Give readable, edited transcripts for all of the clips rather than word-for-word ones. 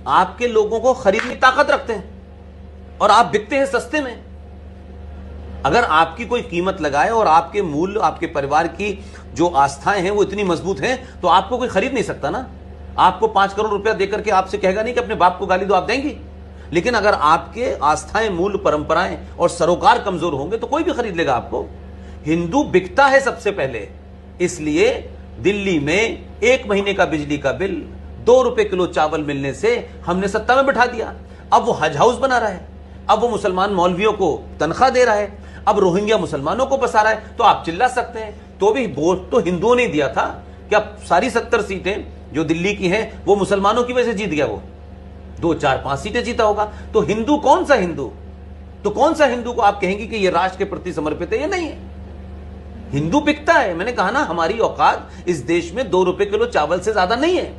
आपके लोगों को खरीदने की ताकत रखते हैं और आप बिकते हैं सस्ते में। अगर आपकी कोई कीमत लगाए और आपके मूल्य, आपके परिवार की जो आस्थाएं हैं वो इतनी मजबूत हैं, तो आपको कोई खरीद नहीं सकता ना। आपको 5 करोड़ रुपया देकर के आपसे कहेगा नहीं कि अपने बाप को गाली दो, आप देंगी। लेकिन अगर आपके आस्थाएं, मूल्य, परंपराएं और सरोकार कमजोर होंगे तो कोई भी खरीद लेगा आपको। हिंदू बिकता है सबसे पहले। इसलिए दिल्ली में 1 महीने का बिजली का बिल 2 रुपए किलो चावल मिलने से हमने सत्ता में बिठा दिया। अब वो हज हाउस बना रहा है, अब वो मुसलमान मौलवियों को तनख्वाह दे रहा है, अब रोहिंग्या मुसलमानों को बसा रहा है। तो आप चिल्ला सकते हैं, तो भी वोट तो हिंदुओं ने दिया था। क्या सारी 70 सीटें जो दिल्ली की हैं वो मुसलमानों की वजह से जीत गया? वो 2, 4, 5 सीटें जीता होगा। तो हिंदू कौन सा हिंदू? तो कौन सा हिंदू को आप कहेंगे कि ये राष्ट्र के प्रति समर्पित है? ये नहीं है। हिंदू बिकता है। मैंने कहा ना, हमारी औकात इस देश में 2 रुपए किलो चावल से ज्यादा नहीं है।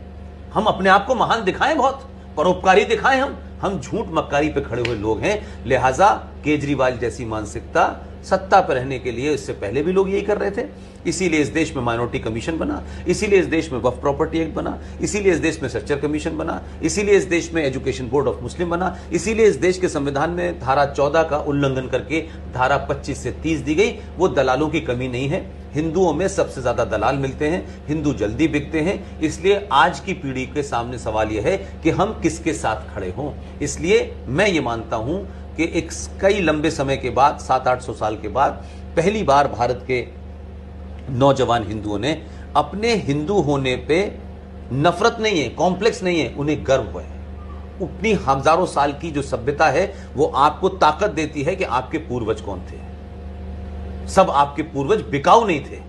हम अपने आप को महान दिखाएं, बहुत परोपकारी दिखाएं। हम झूठ मक्कारी पे खड़े हुए लोग हैं। लिहाजा केजरीवाल जैसी मानसिकता सत्ता पर रहने के लिए, इससे पहले भी लोग यही कर रहे थे। इसीलिए इस देश में माइनॉरिटी कमीशन बना, इसीलिए इस देश में वक्फ प्रॉपर्टी एक्ट बना, इसीलिए इस देश में सर्चर कमीशन बना, इसीलिए इस देश में एजुकेशन बोर्ड ऑफ मुस्लिम बना, इसीलिए इस देश के संविधान में धारा 14 का उल्लंघन करके धारा 25 से 30 दी गई। वो दलालों की कमी नहीं है। हिंदुओं में सबसे ज्यादा दलाल मिलते हैं, हिंदू जल्दी बिकते हैं। इसलिए आज की पीढ़ी के सामने सवाल यह है कि हम किसके साथ खड़े हों। इसलिए मैं ये मानता हूं कि एक कई लंबे समय के बाद, 700-800 साल के बाद पहली बार भारत के नौजवान हिंदुओं ने अपने हिंदू होने पे नफरत नहीं है, कॉम्प्लेक्स नहीं है, उन्हें गर्व है। अपनी हजारों साल की जो सभ्यता है वो आपको ताकत देती है कि आपके पूर्वज कौन थे। सब आपके पूर्वज बिकाऊ नहीं थे।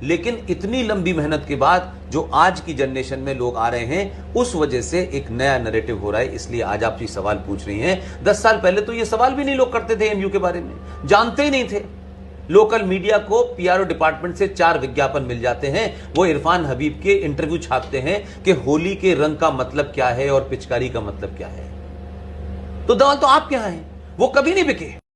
लेकिन इतनी लंबी मेहनत के बाद जो आज की जनरेशन में लोग आ रहे हैं, उस वजह से एक नया नैरेटिव हो रहा है। इसलिए आज आप ये सवाल पूछ रही हैं। 10 साल पहले तो ये सवाल भी नहीं लोग करते थे, एमयू के बारे में जानते ही नहीं थे। लोकल मीडिया को पीआरओ डिपार्टमेंट से 4 विज्ञापन मिल जाते हैं। वो इरफान हबीब के इंटरव्यू छापते हैं कि होली के रंग का मतलब क्या है और पिचकारी का मतलब क्या है। तो दवा तो आप क्या है, वो कभी नहीं बिके।